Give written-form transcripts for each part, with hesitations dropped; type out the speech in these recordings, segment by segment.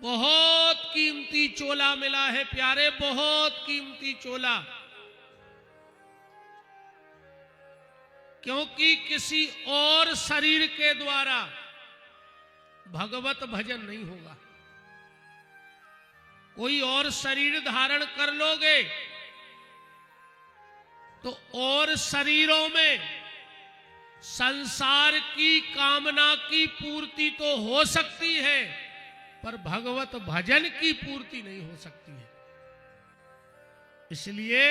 बहुत कीमती चोला मिला है प्यारे, बहुत कीमती चोला। क्योंकि किसी और शरीर के द्वारा भगवत भजन नहीं होगा। कोई और शरीर धारण कर लोगे तो और शरीरों में संसार की कामना की पूर्ति तो हो सकती है, पर भगवत भजन की पूर्ति नहीं हो सकती है। इसलिए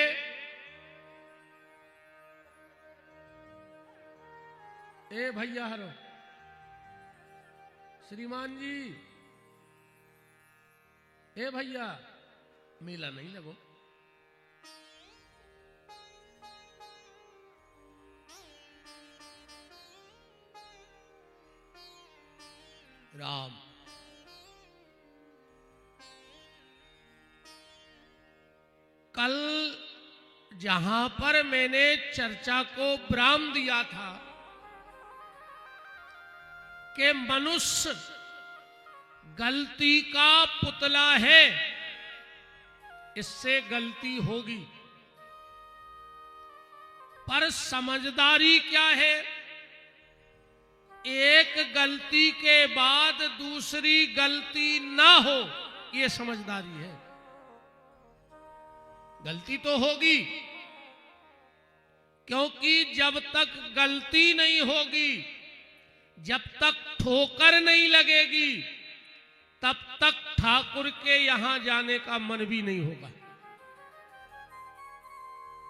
ए भैया हरो, श्रीमान जी, ए भैया, मेला नहीं लगो। राम कल जहां पर मैंने चर्चा को विराम दिया था कि मनुष्य गलती का पुतला है, इससे गलती होगी, पर समझदारी क्या है? एक गलती के बाद दूसरी गलती ना हो, ये समझदारी है। गलती तो होगी, क्योंकि जब तक गलती नहीं होगी, जब तक ठोकर नहीं लगेगी, तब तक ठाकुर के यहां जाने का मन भी नहीं होगा।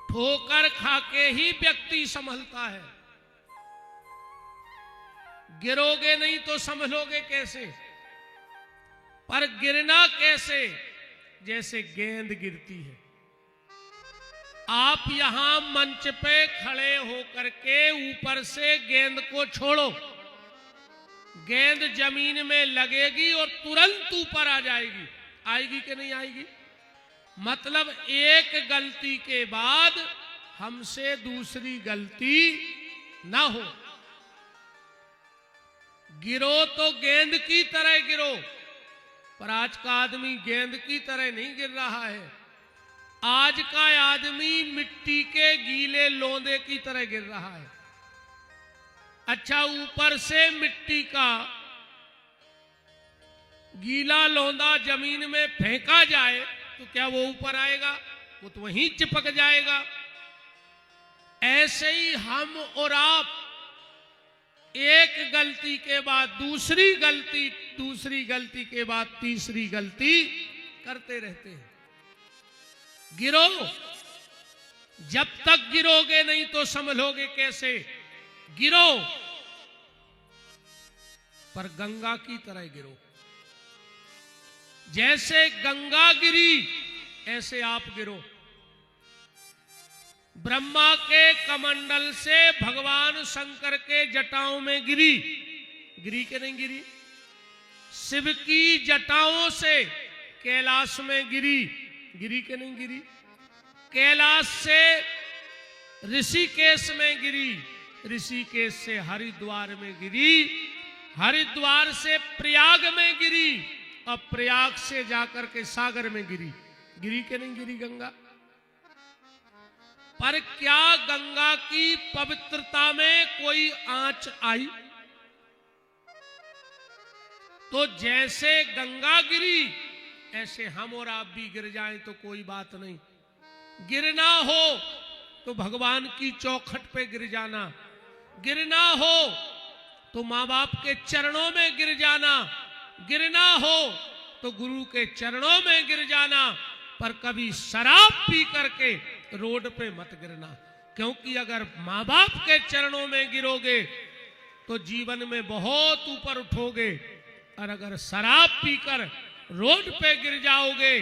ठोकर खाके ही व्यक्ति संभलता है। गिरोगे नहीं तो संभलोगे कैसे? पर गिरना कैसे? जैसे गेंद गिरती है। आप यहां मंच पे खड़े होकर के ऊपर से गेंद को छोड़ो, गेंद जमीन में लगेगी और तुरंत ऊपर आ जाएगी। आएगी कि नहीं आएगी? मतलब एक गलती के बाद हमसे दूसरी गलती ना हो। गिरो तो गेंद की तरह गिरो, पर आज का आदमी गेंद की तरह नहीं गिर रहा है। आज का आदमी मिट्टी के गीले लोंदे की तरह गिर रहा है। अच्छा, ऊपर से मिट्टी का गीला लौंदा जमीन में फेंका जाए तो क्या वो ऊपर आएगा? वो तो वहीं चिपक जाएगा। ऐसे ही हम और आप एक गलती के बाद दूसरी गलती, दूसरी गलती के बाद तीसरी गलती करते रहते हैं। गिरो, जब तक गिरोगे नहीं तो संभलोगे कैसे? गिरो, पर गंगा की तरह गिरो। जैसे गंगा गिरी ऐसे आप गिरो। ब्रह्मा के कमंडल से भगवान शंकर के जटाओं में गिरी, गिरी के नहीं गिरी? शिव की जटाओं से कैलाश में गिरी, गिरी के नहीं गिरी? कैलाश से ऋषिकेश में गिरी, ऋषिकेश से हरिद्वार में गिरी, हरिद्वार से प्रयाग में गिरी, और प्रयाग से जाकर के सागर में गिरी। गिरी के नहीं गिरी गंगा? पर क्या गंगा की पवित्रता में कोई आंच आई? तो जैसे गंगा गिरी ऐसे हम और आप भी गिर जाएं तो कोई बात नहीं। गिरना हो तो भगवान की चौखट पे गिर जाना, गिरना हो तो माँ बाप के चरणों में गिर जाना, गिरना हो तो गुरु के चरणों में गिर जाना, पर कभी शराब पी करके रोड पे मत गिरना। क्योंकि अगर माँ बाप के चरणों में गिरोगे तो जीवन में बहुत ऊपर उठोगे, और अगर शराब पीकर रोड पे गिर जाओगे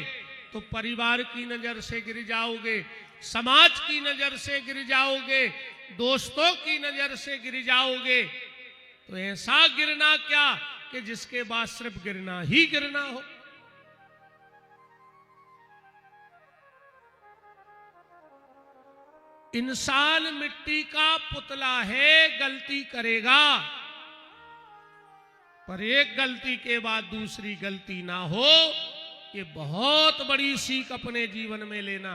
तो परिवार की नजर से गिर जाओगे, समाज की नजर से गिर जाओगे, दोस्तों की नजर से गिर जाओगे। तो ऐसा गिरना क्या कि जिसके बाद सिर्फ गिरना ही गिरना हो। इंसान मिट्टी का पुतला है, गलती करेगा, पर एक गलती के बाद दूसरी गलती ना हो, ये बहुत बड़ी सीख अपने जीवन में लेना।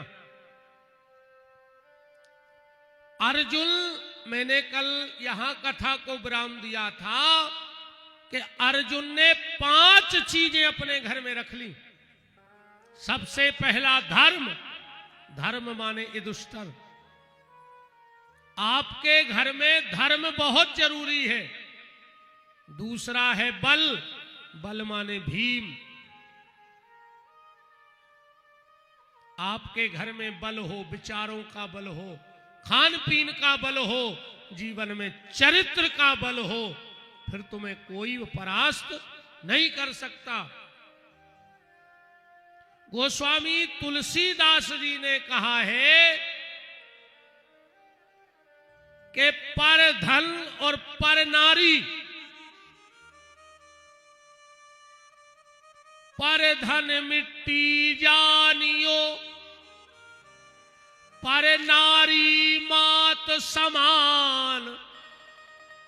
अर्जुन, मैंने कल यहां कथा को विराम दिया था कि अर्जुन ने 5 चीजें अपने घर में रख ली। सबसे पहला धर्म, धर्म माने युधिष्ठिर। आपके घर में धर्म बहुत जरूरी है। दूसरा है बल, बल माने भीम। आपके घर में बल हो, विचारों का बल हो, खान पीन का बल हो, जीवन में चरित्र का बल हो, फिर तुम्हें कोई परास्त नहीं कर सकता। गोस्वामी तुलसीदास जी ने कहा है कि पर धन और पर नारी, पर धन मिट्टी जानियो, पर नारी मात समान,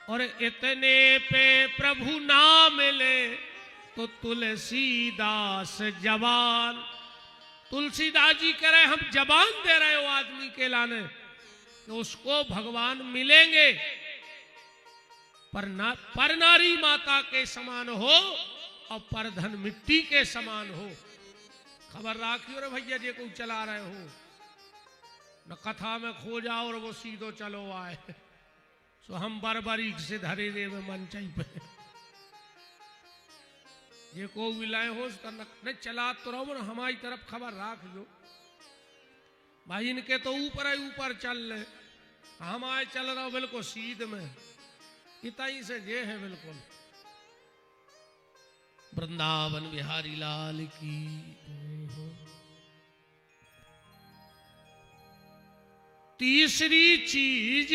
और इतने पे प्रभु ना मिले तो तुलसीदास जवान। तुलसीदास जी कह रहे हम जवान दे रहे हो आदमी के लाने, तो उसको भगवान मिलेंगे, पर नारी माता के समान हो और पर धन मिट्टी के समान हो। खबर राखियो रे भैया, जे को चला रहे हो न कथा में खो जाओ और वो सीधो चलो आए, सो हम बरबरीक से धरे दे मन चाहिए पे ये को विलाय हो न चला तो रहो न हमारी तरफ खबर राख जो भाई, इनके तो ऊपर ही ऊपर चल रहे, हम आए चल रहा बिल्कुल सीध में, इतना से ये है बिल्कुल। वृंदावन बिहारी लाल की। तीसरी चीज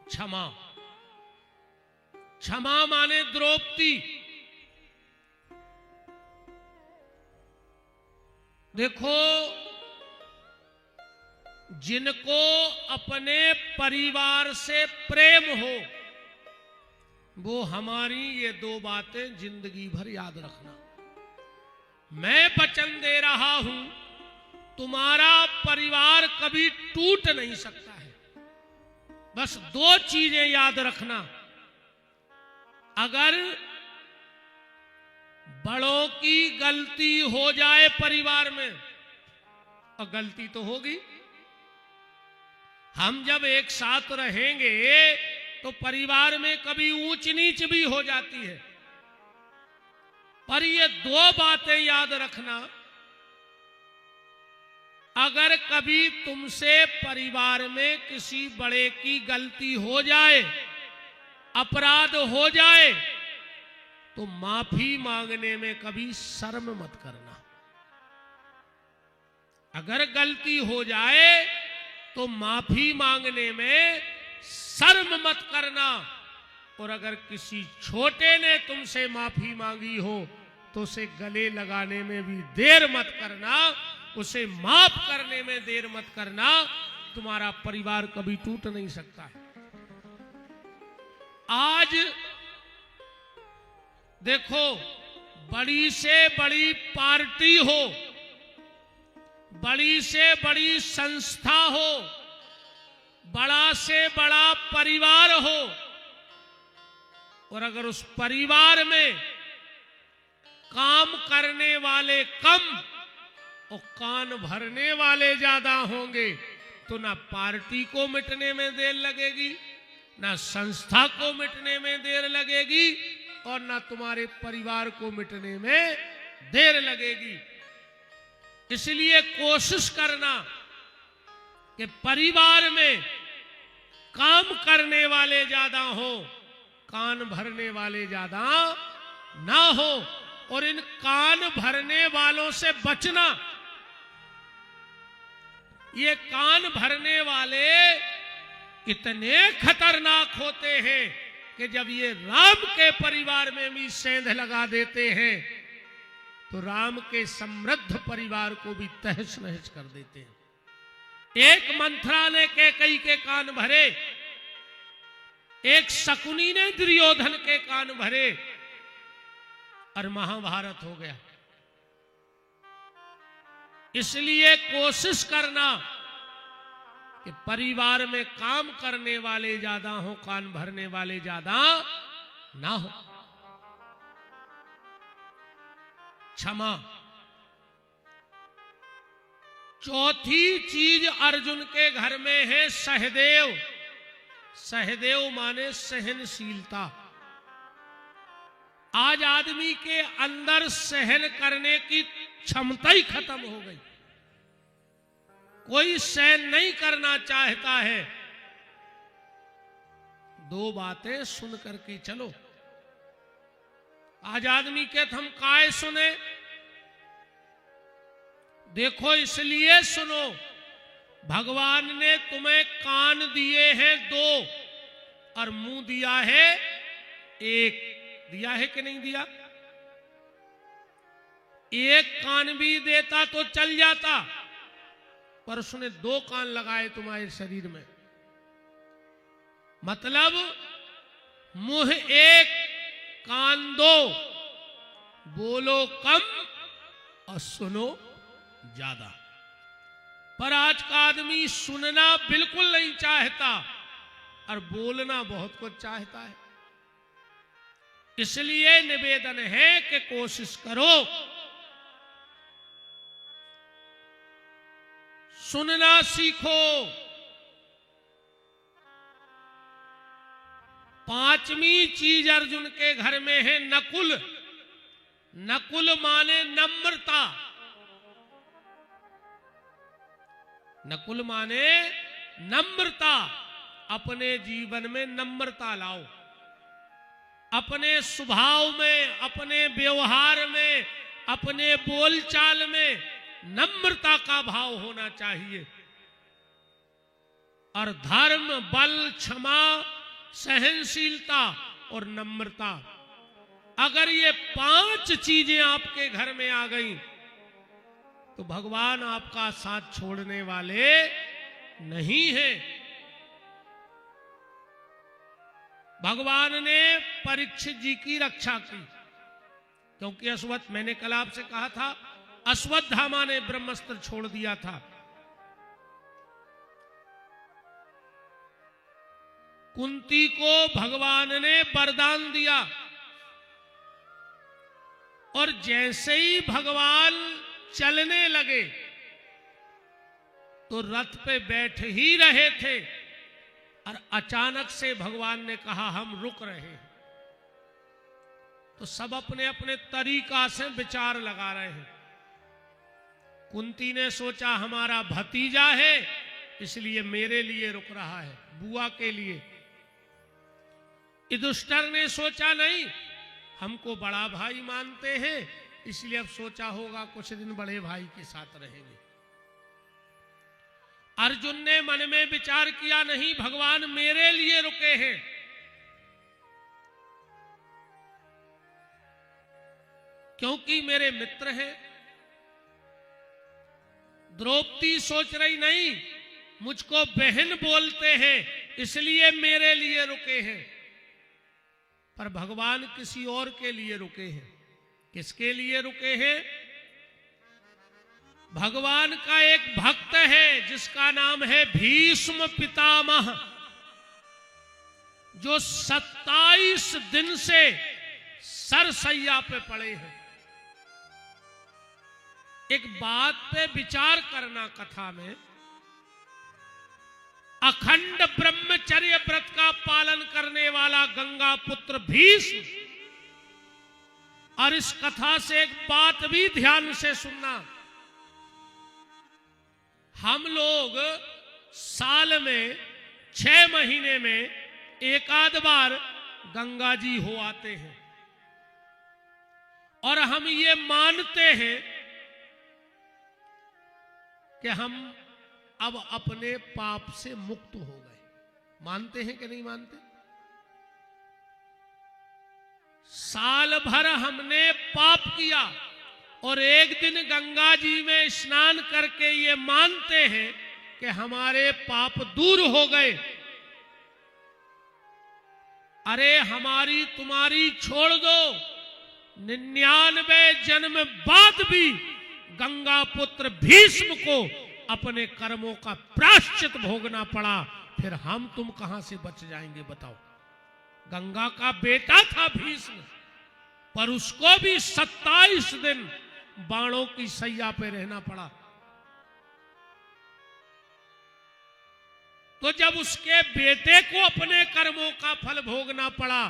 क्षमा। क्षमा माने द्रौपदी। देखो, जिनको अपने परिवार से प्रेम हो, वो हमारी ये 2 बातें जिंदगी भर याद रखना। मैं वचन दे रहा हूं, तुम्हारा परिवार कभी टूट नहीं सकता है। बस 2 चीजें याद रखना। अगर बड़ों की गलती हो जाए परिवार में, और गलती तो होगी, हम जब एक साथ रहेंगे तो परिवार में कभी ऊंच नीच भी हो जाती है। पर ये 2 बातें याद रखना, अगर कभी तुमसे परिवार में किसी बड़े की गलती हो जाए, अपराध हो जाए, तो माफी मांगने में कभी शर्म मत करना। अगर गलती हो जाए तो माफी मांगने में शर्म मत करना। और अगर किसी छोटे ने तुमसे माफी मांगी हो तो उसे गले लगाने में भी देर मत करना, उसे माफ करने में देर मत करना। तुम्हारा परिवार कभी टूट नहीं सकता है। आज देखो, बड़ी से बड़ी पार्टी हो, बड़ी से बड़ी संस्था हो, बड़ा से बड़ा परिवार हो, और अगर उस परिवार में काम करने वाले कम और कान भरने वाले ज्यादा होंगे, तो ना पार्टी को मिटने में देर लगेगी, ना संस्था को मिटने में देर लगेगी, और ना तुम्हारे परिवार को मिटने में देर लगेगी। इसलिए कोशिश करना कि परिवार में काम करने वाले ज्यादा हो, कान भरने वाले ज्यादा ना हो। और इन कान भरने वालों से बचना। ये कान भरने वाले इतने खतरनाक होते हैं कि जब ये राम के परिवार में भी सेंध लगा देते हैं तो राम के समृद्ध परिवार को भी तहस नहस कर देते हैं। एक मंथरा ने कैकेयी के कान भरे एक शकुनी ने दुर्योधन के कान भरे और महाभारत हो गया। इसलिए कोशिश करना कि परिवार में काम करने वाले ज्यादा हो, कान भरने वाले ज्यादा ना हो। क्षमा। चौथी चीज अर्जुन के घर में है सहदेव। सहदेव माने सहनशीलता। आज आदमी के अंदर सहन करने की क्षमता ही खत्म हो गई। कोई सहन नहीं करना चाहता है। दो बातें सुन करके चलो। आज आदमी कहते हम काय सुने। देखो इसलिए सुनो, भगवान ने तुम्हें कान दिए हैं दो और मुंह दिया है एक। दिया है कि नहीं दिया? एक कान भी देता तो चल जाता, पर उसने दो कान लगाए तुम्हारे शरीर में। मतलब मुंह एक कान दो, बोलो कम और सुनो ज्यादा। पर आज का आदमी सुनना बिल्कुल नहीं चाहता और बोलना बहुत कुछ चाहता है। इसलिए निवेदन है कि कोशिश करो, सुनना सीखो। पांचवी चीज अर्जुन के घर में है नकुल। नकुल माने नम्रता। नकुल माने नम्रता। अपने जीवन में नम्रता लाओ। अपने स्वभाव में, अपने व्यवहार में, अपने बोलचाल में नम्रता का भाव होना चाहिए। और धर्म, बल, क्षमा, सहनशीलता और नम्रता, अगर ये पांच चीजें आपके घर में आ गई तो भगवान आपका साथ छोड़ने वाले नहीं हैं। भगवान ने परीक्षित जी की रक्षा की, क्योंकि अश्वत्थ, मैंने कल आपसे कहा था, अश्वत्थामा ने ब्रह्मास्त्र छोड़ दिया था। कुंती को भगवान ने वरदान दिया और जैसे ही भगवान चलने लगे तो रथ पे बैठ ही रहे थे और अचानक से भगवान ने कहा हम रुक रहे हैं। तो सब अपने अपने तरीका से विचार लगा रहे हैं। कुंती ने सोचा हमारा भतीजा है इसलिए मेरे लिए रुक रहा है, बुआ के लिए। युधिष्ठिर ने सोचा नहीं, हमको बड़ा भाई मानते हैं इसलिए अब सोचा होगा कुछ दिन बड़े भाई के साथ रहेंगे। अर्जुन ने मन में विचार किया, नहीं, भगवान मेरे लिए रुके हैं। क्योंकि मेरे मित्र हैं। द्रौपदी सोच रही, नहीं, मुझको बहन बोलते हैं इसलिए मेरे लिए रुके हैं। पर भगवान किसी और के लिए रुके हैं। किसके लिए रुके हैं? भगवान का एक भक्त है जिसका नाम है भीष्म पितामह, जो 27 दिन से सरसैया पे पड़े हैं। एक बात पे विचार करना कथा में, अखंड ब्रह्मचर्य व्रत का पालन करने वाला गंगा पुत्र भीष्म। और इस कथा से एक बात भी ध्यान से सुनना, हम लोग साल में 6 महीने में एक आध बार गंगा जी हो आते हैं और हम ये मानते हैं कि हम अब अपने पाप से मुक्त हो गए। मानते हैं कि नहीं मानते? साल भर हमने पाप किया और एक दिन गंगा जी में स्नान करके ये मानते हैं कि हमारे पाप दूर हो गए। अरे हमारी तुम्हारी छोड़ दो, 99 जन्म बाद भी गंगा पुत्र भीष्म को अपने कर्मों का प्रायश्चित भोगना पड़ा, फिर हम तुम कहां से बच जाएंगे बताओ। गंगा का बेटा था भीष्म, पर उसको भी 27 दिन बाणों की सैया पे रहना पड़ा। तो जब उसके बेटे को अपने कर्मों का फल भोगना पड़ा,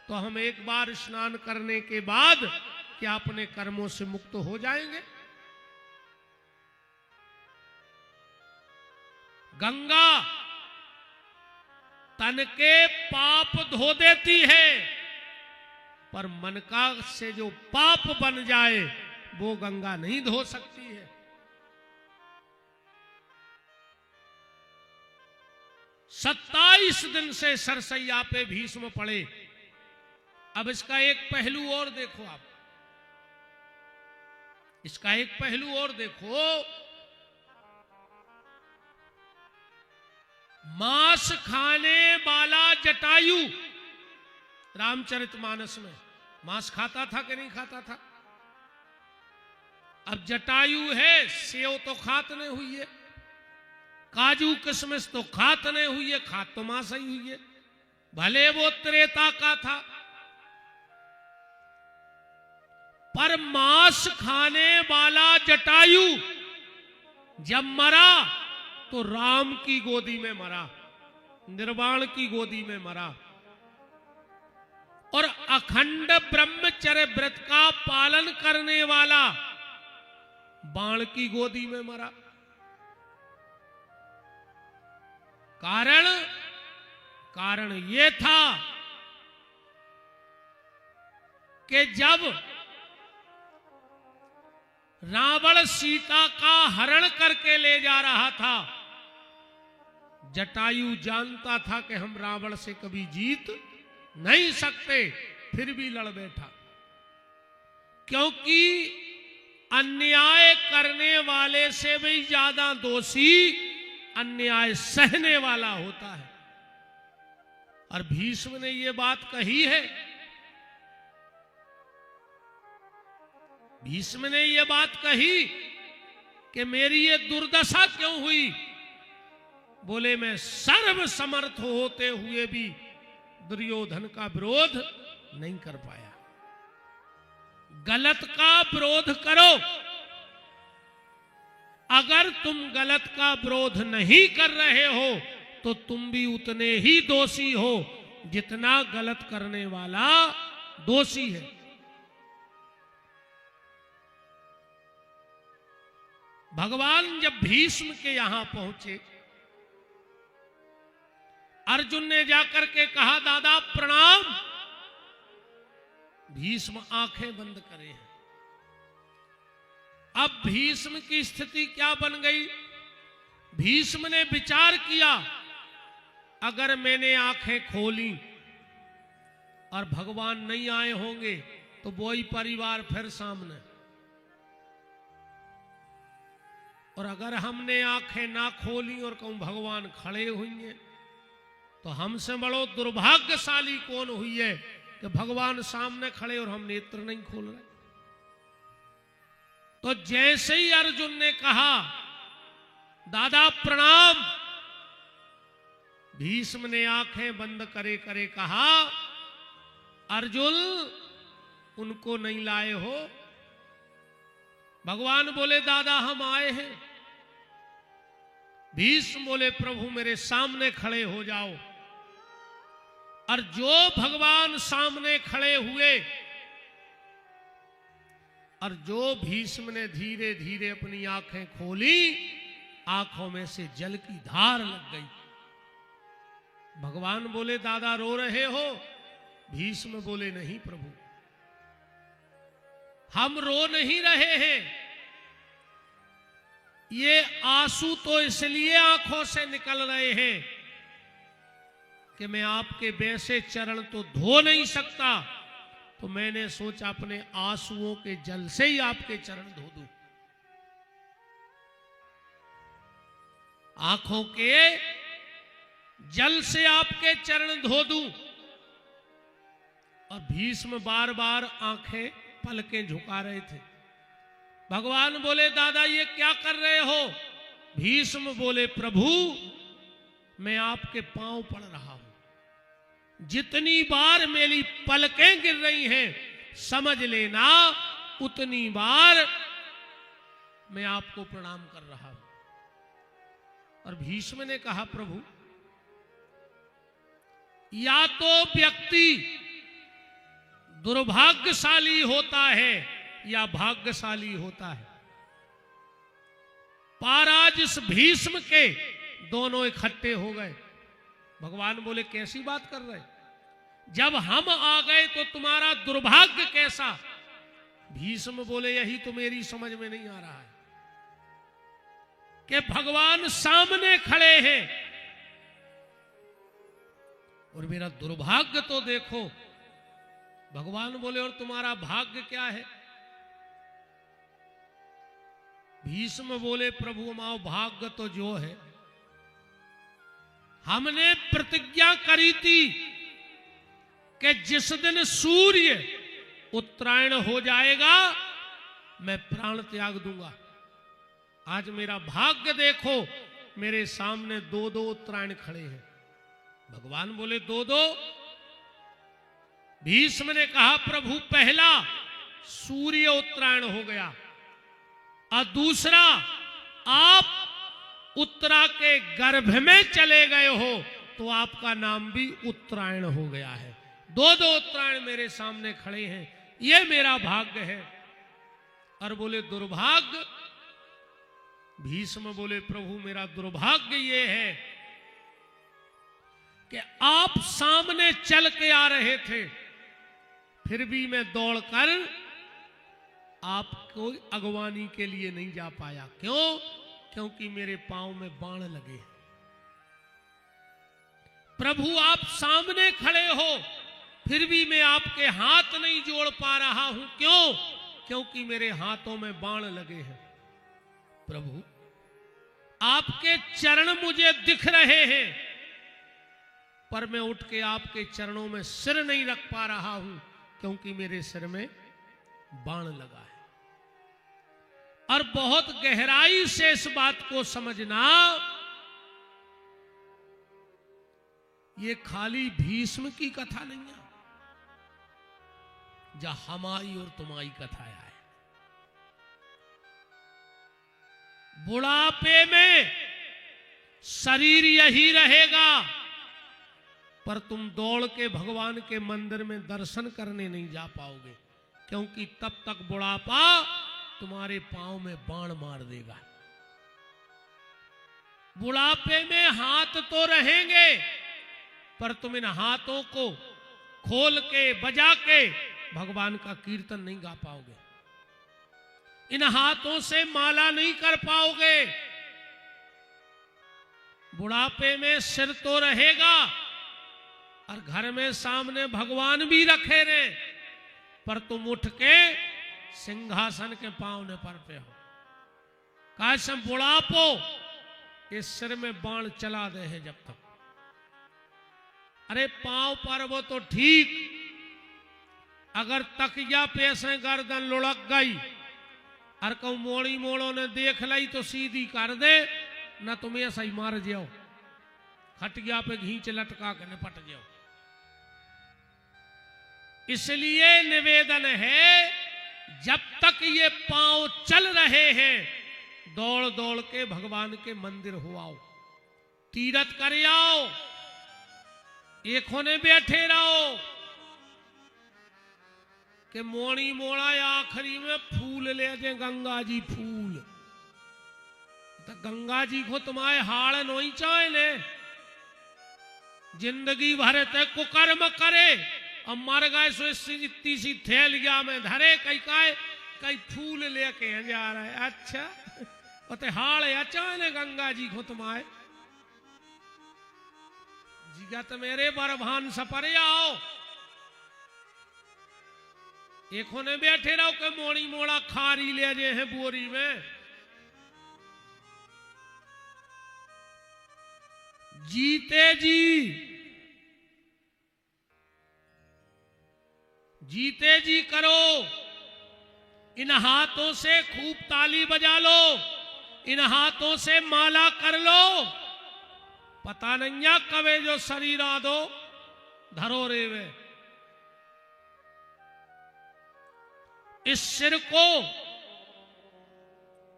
तो हम एक बार स्नान करने के बाद क्या अपने कर्मों से मुक्त हो जाएंगे? गंगा तन के पाप धो देती है, पर मन का से जो पाप बन जाए वो गंगा नहीं धो सकती है। 27 दिन से सरसैया पे भीष्म पड़े। अब इसका एक पहलू और देखो आप, इसका एक पहलू और देखो। मांस खाने वाला जटायु रामचरितमानस में मांस खाता था कि नहीं खाता था? अब जटायु है, सेव तो खात नहीं हुई है, काजू किशमिश तो खात नहीं हुई है, खात तो मांस ही हुई है, भले वो त्रेता का था। पर मांस खाने वाला जटायु जब मरा तो राम की गोदी में मरा, निर्वाण की गोदी में मरा, और अखंड ब्रह्मचर्य व्रत का पालन करने वाला बाण की गोदी में मरा। कारण ये था कि जब रावण सीता का हरण करके ले जा रहा था, जटायु जानता था कि हम रावण से कभी जीत नहीं सकते, फिर भी लड़ बैठा, क्योंकि अन्याय करने वाले से भी ज्यादा दोषी अन्याय सहने वाला होता है। और भीष्म ने यह बात कही है, भीष्म ने यह बात कही कि मेरी ये दुर्दशा क्यों हुई? बोले मैं सर्व समर्थ होते हुए भी दुर्योधन का विरोध नहीं कर पाया। गलत का विरोध करो, अगर तुम गलत का विरोध नहीं कर रहे हो तो तुम भी उतने ही दोषी हो जितना गलत करने वाला दोषी है। भगवान जब भीष्म के यहां पहुंचे, अर्जुन ने जाकर के कहा दादा प्रणाम। भीष्म आंखें बंद करे हैं। अब भीष्म की स्थिति क्या बन गई? भीष्म ने विचार किया, अगर मैंने आंखें खोली और भगवान नहीं आए होंगे तो वही परिवार फिर सामने, और अगर हमने आंखें ना खोली और कहूं भगवान खड़े हुए हैं तो हमसे बड़ो दुर्भाग्यशाली कौन हुई है कि भगवान सामने खड़े और हम नेत्र नहीं खोल रहे। तो जैसे ही अर्जुन ने कहा दादा प्रणाम, भीष्म ने आंखें बंद करे करे कहा अर्जुन उनको नहीं लाए हो? भगवान बोले दादा हम आए हैं। भीष्म बोले प्रभु मेरे सामने खड़े हो जाओ। और जो भगवान सामने खड़े हुए और जो भीष्म ने धीरे धीरे अपनी आंखें खोली, आंखों में से जल की धार लग गई। भगवान बोले दादा रो रहे हो? भीष्म बोले नहीं प्रभु, हम रो नहीं रहे हैं, ये आंसू तो इसलिए आंखों से निकल रहे हैं कि मैं आपके वैसे चरण तो धो नहीं सकता, तो मैंने सोचा अपने आंसुओं के जल से ही आपके चरण धो दूं। आंखों के जल से आपके चरण धो दूं। और भीष्म बार बार आंखें पलकें झुका रहे थे। भगवान बोले दादा ये क्या कर रहे हो? भीष्म बोले प्रभु मैं आपके पांव पड़ रहा हूं, जितनी बार मेरी पलकें गिर रही हैं समझ लेना उतनी बार मैं आपको प्रणाम कर रहा हूं। और भीष्म ने कहा प्रभु या तो व्यक्ति दुर्भाग्यशाली होता है या भाग्यशाली होता है। पाराज इस भीष्म के दोनों इकट्ठे हो गए। भगवान बोले कैसी बात कर रहे? जब हम आ गए तो तुम्हारा दुर्भाग्य कैसा? भीष्म बोले यही तो मेरी समझ में नहीं आ रहा है कि भगवान सामने खड़े हैं और मेरा दुर्भाग्य तो देखो। भगवान बोले और तुम्हारा भाग्य क्या है? भीष्म बोले प्रभु हमारा भाग्य तो जो है हमने प्रतिज्ञा करी थी कि जिस दिन सूर्य उत्तरायण हो जाएगा मैं प्राण त्याग दूंगा। आज मेरा भाग्य देखो मेरे सामने दो दो उत्तरायण खड़े हैं। भगवान बोले दो दो? भीष्म ने कहा प्रभु पहला सूर्य उत्तरायण हो गया और दूसरा आप उत्तरा के गर्भ में चले गए हो तो आपका नाम भी उत्तरायण हो गया है। दो दो उत्तरायण मेरे सामने खड़े हैं, ये मेरा भाग्य है। और बोले दुर्भाग्य? भीष्म बोले प्रभु मेरा दुर्भाग्य ये है कि आप सामने चल के आ रहे थे फिर भी मैं दौड़कर आपको अगवानी के लिए नहीं जा पाया। क्यों? क्योंकि मेरे पांव में बाण लगे। प्रभु आप सामने खड़े हो फिर भी मैं आपके हाथ नहीं जोड़ पा रहा हूं। क्यों? क्योंकि मेरे हाथों में बाण लगे हैं। प्रभु आपके चरण मुझे दिख रहे हैं पर मैं उठ के आपके चरणों में सिर नहीं रख पा रहा हूं क्योंकि मेरे सिर में बाण लगा है। और बहुत गहराई से इस बात को समझना, ये खाली भीष्म की कथा नहीं है, जहां हमारी और तुम्हारी कथा है। बुढ़ापे में शरीर यही रहेगा पर तुम दौड़ के भगवान के मंदिर में दर्शन करने नहीं जा पाओगे क्योंकि तब तक बुढ़ापा तुम्हारे पांव में बाण मार देगा। बुढ़ापे में हाथ तो रहेंगे पर तुम इन हाथों को खोल के बजा के भगवान का कीर्तन नहीं गा पाओगे। इन हाथों से माला नहीं कर पाओगे। बुढ़ापे में सिर तो रहेगा और घर में सामने भगवान भी रखे रहे पर तुम उठ के सिंहासन के पांव पर पे हो। काशम बुढ़ापो इस सिर में बाण चला दे है जब तक। अरे पांव पर वो तो ठीक, अगर तकिया पे से गर्दन लुढ़क गई और कहूं मोड़ी मोड़ों ने देख ली तो सीधी कर दे, न तुम ऐसा ही मार जाओ, खटिया पे घींच लटका के निपट जाओ। इसलिए निवेदन है जब तक ये पांव चल रहे हैं दौड़ दौड़ के भगवान के मंदिर हो आओ, तीरथ कर आओ, एक होने बैठे रहो कि मोड़ी मोड़ा आखिरी में फूल ले जे गंगा जी फूल। तो गंगा जी को तुम्हारे हाड़ नहीं चाहे ने, जिंदगी भर ते कुकर्म करे और मर गए सो इतनी सी थैलिया में धरे कई फूल लेके जा रहे। अच्छा ते हाड़ अचाए ने गंगा जी को तुम्हारे जिगत मेरे बरभान सपर आओ, एक होने बैठे रहो के मोड़ी मोड़ा खारी ले जे हैं बोरी में। जीते जी जीते जी करो, इन हाथों से खूब ताली बजा लो, इन हाथों से माला कर लो, पता नहीं कवे जो शरीर आदो धरो रेवे। इस सिर को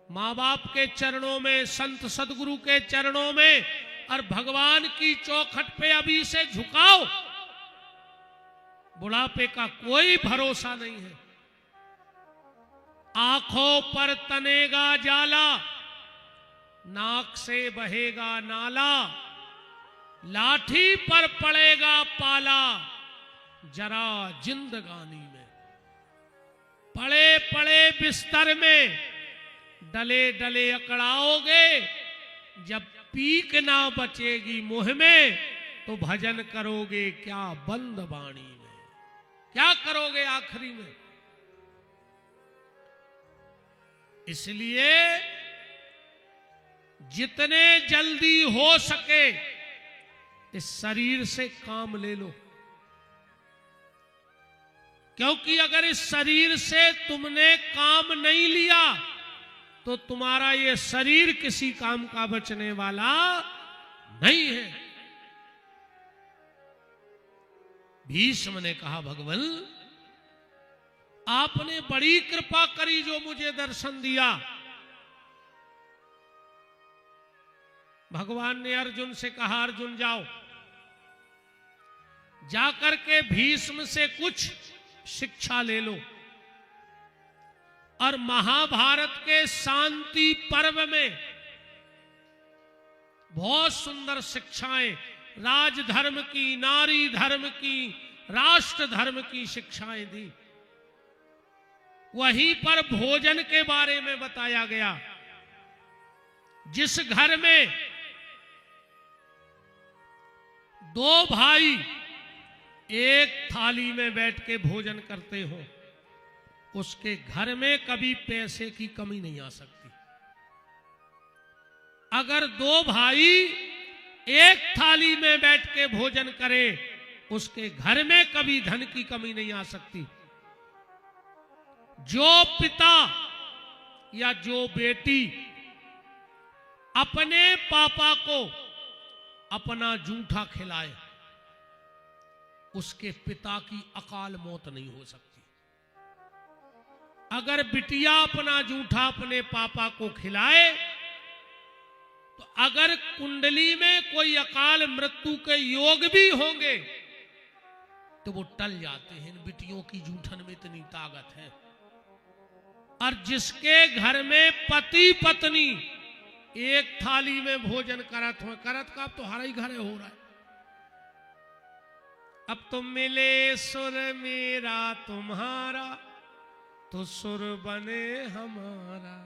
मां बाप के चरणों में, संत सदगुरु के चरणों में और भगवान की चौखट पे अभी से झुकाओ। बुढ़ापे का कोई भरोसा नहीं है। आंखों पर तनेगा जाला, नाक से बहेगा नाला, लाठी पर पड़ेगा पाला, जरा जिंदगानी में। पड़े पड़े बिस्तर में डले डले अकड़ाओगे, जब पीक ना बचेगी मुंह में तो भजन करोगे क्या बंद वाणी में, क्या करोगे आखिरी में। इसलिए जितने जल्दी हो सके इस शरीर से काम ले लो, क्योंकि अगर इस शरीर से तुमने काम नहीं लिया तो तुम्हारा ये शरीर किसी काम का बचने वाला नहीं है। भीष्म ने कहा, भगवान आपने बड़ी कृपा करी जो मुझे दर्शन दिया। भगवान ने अर्जुन से कहा, अर्जुन जाओ, जाकर के भीष्म से कुछ शिक्षा ले लो और महाभारत के शांति पर्व में बहुत सुंदर शिक्षाएं, राजधर्म की, नारी धर्म की, राष्ट्र धर्म की शिक्षाएं दी। वहीं पर भोजन के बारे में बताया गया। जिस घर में दो भाई एक थाली में बैठ के भोजन करते हो, उसके घर में कभी पैसे की कमी नहीं आ सकती। अगर दो भाई एक थाली में बैठ के भोजन करें, उसके घर में कभी धन की कमी नहीं आ सकती। जो पिता या जो बेटी अपने पापा को अपना जूठा खिलाए, उसके पिता की अकाल मौत नहीं हो सकती। अगर बिटिया अपना जूठा अपने पापा को खिलाए तो अगर कुंडली में कोई अकाल मृत्यु के योग भी होंगे तो वो टल जाते हैं। इन बिटियों की जूठन में इतनी ताकत है। और जिसके घर में पति पत्नी एक थाली में भोजन करत हो, करत का अब तो हर ही घर हो रहा है। अब तो मिले सुर मेरा तुम्हारा तो सुर बने हमारा।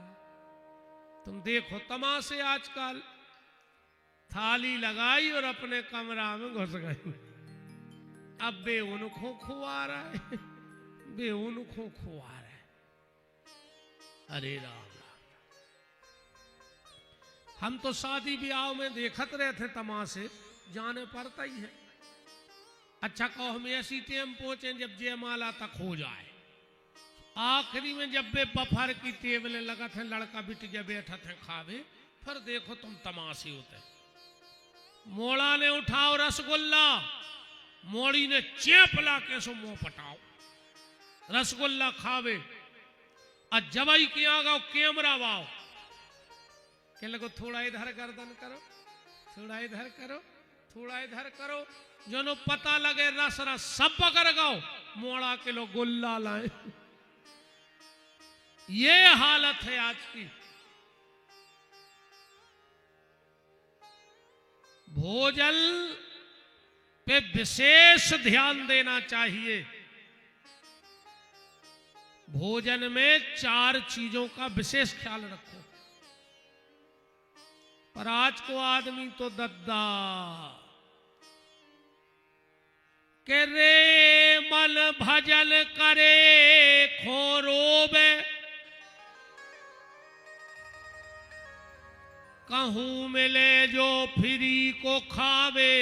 तुम देखो तमाशे आजकल, थाली लगाई और अपने कमरा में घुस गई। अब बे उनको खुआ रहा है, बे उनको खुआ रहा है। अरे राम राम। हम तो शादी ब्याह में देखत रहे थे तमाशे, जाने पड़ता ही है। अच्छा कहो हम ऐसी टेम पहुंचे जब जयमाला तक हो जाए, आखिरी में जब वे बफर की टेबलें लगा थे, लड़का बिटिया बैठा थे खावे, फिर देखो तुम तमाशे होते। मोड़ा ने उठाओ रसगुल्ला, मोड़ी ने चेप ला के सो मुंह पटाओ, रसगुल्ला खावे। और जवाई की आगा कैमरा वाओ के लगो थोड़ा इधर गर्दन करो, थोड़ा इधर करो, थोड़ा इधर करो, जो नो पता लगे रस रस सब पकड़ गाओ, मोड़ा के लो गुल्ला लाए। ये हालत है आज की। भोजन पे विशेष ध्यान देना चाहिए। भोजन में 4 चीजों का विशेष ख्याल रखो। पर आज को आदमी तो दद्दा के रे मन भजन करे खोरोबे, कहूं मिले जो फ्री को खावे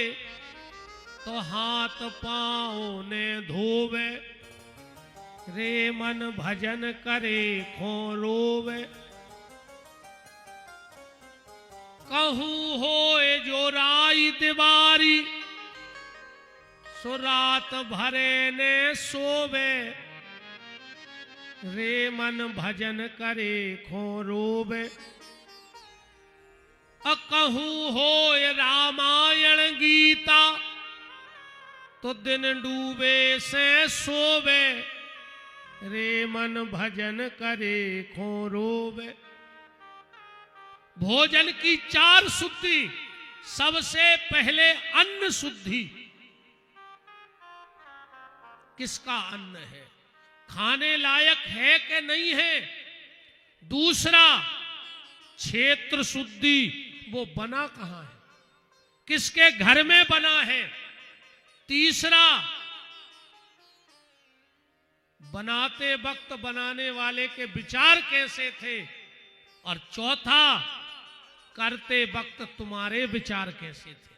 तो हाथ पांव ने धोवे। रे मन भजन करे खो रोवे, कहूँ होए जो राई दीवारी, सो रात भरे ने सोवे, रे मन भजन करे खो रोवे। कहूँ होए रामायण गीता, तो दिन डूबे से सोवे, रे मन भजन करे खो रोवे। भोजन की 4 शुद्धि, सबसे पहले अन्न शुद्धि। किसका अन्न है, खाने लायक है कि नहीं है। दूसरा क्षेत्र शुद्धि, वो बना कहां है, किसके घर में बना है। तीसरा बनाते वक्त बनाने वाले के विचार कैसे थे। और चौथा करते वक्त तुम्हारे विचार कैसे थे।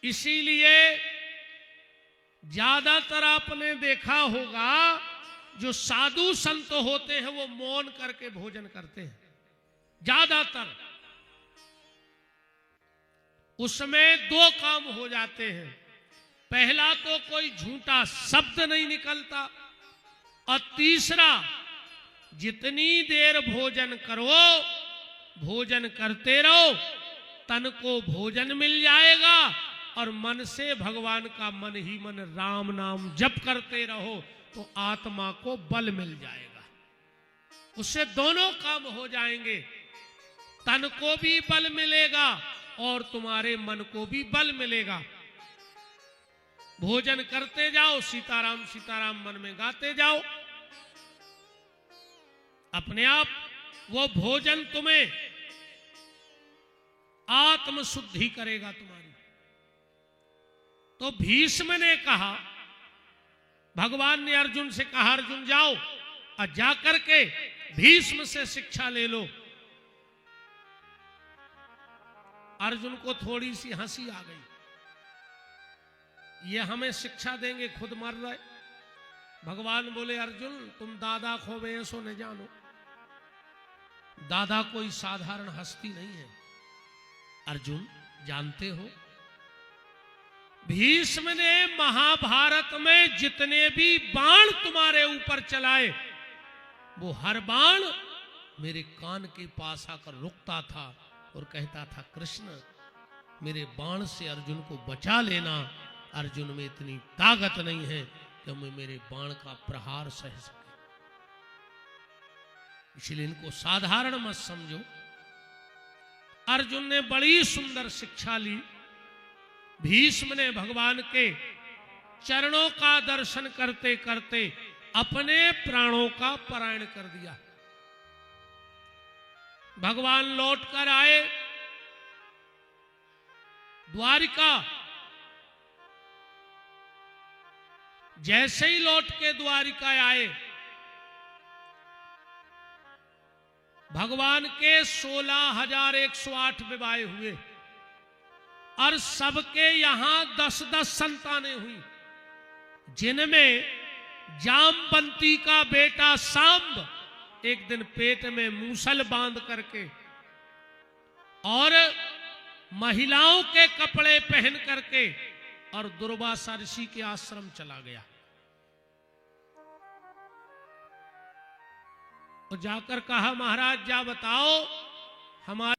इसीलिए ज्यादातर आपने देखा होगा जो साधु संत होते हैं वो मौन करके भोजन करते हैं ज्यादातर। उसमें 2 काम हो जाते हैं। पहला तो कोई झूठा शब्द नहीं निकलता, और तीसरा जितनी देर भोजन करो, भोजन करते रहो, तन को भोजन मिल जाएगा, और मन से भगवान का मन ही मन राम नाम जप करते रहो तो आत्मा को बल मिल जाएगा। उससे दोनों काम हो जाएंगे, तन को भी बल मिलेगा और तुम्हारे मन को भी बल मिलेगा। भोजन करते जाओ, सीताराम सीताराम मन में गाते जाओ, अपने आप वो भोजन तुम्हें आत्म शुद्धि करेगा तुम्हारी। तो भीष्म ने कहा, भगवान ने अर्जुन से कहा, अर्जुन जाओ और जाकर के भीष्म से शिक्षा ले लो। अर्जुन को थोड़ी सी हंसी आ गई, ये हमें शिक्षा देंगे, खुद मर रहे। भगवान बोले, अर्जुन तुम दादा खोवे ऐसो न जानो, दादा कोई साधारण हस्ती नहीं है। अर्जुन जानते हो, भीष्म ने महाभारत में जितने भी बाण तुम्हारे ऊपर चलाए, वो हर बाण मेरे कान के पास आकर रुकता था और कहता था, कृष्ण मेरे बाण से अर्जुन को बचा लेना। अर्जुन में इतनी ताकत नहीं है कि मैं मेरे बाण का प्रहार सह सके, इसलिए इनको साधारण मत समझो। अर्जुन ने बड़ी सुंदर शिक्षा ली। भीष्म ने भगवान के चरणों का दर्शन करते करते अपने प्राणों का पलायन कर दिया। भगवान लौट कर आए द्वारिका। जैसे ही लौट के द्वारिका आए, भगवान के 16,108 विवाह हुए और सबके यहां 10-10 संतानें हुई, जिनमें जामवंती का बेटा सांब एक दिन पेट में मूसल बांध करके और महिलाओं के कपड़े पहन करके और दुर्वासा ऋषि के आश्रम चला गया। तो जाकर कहा, महाराज जा बताओ हमारे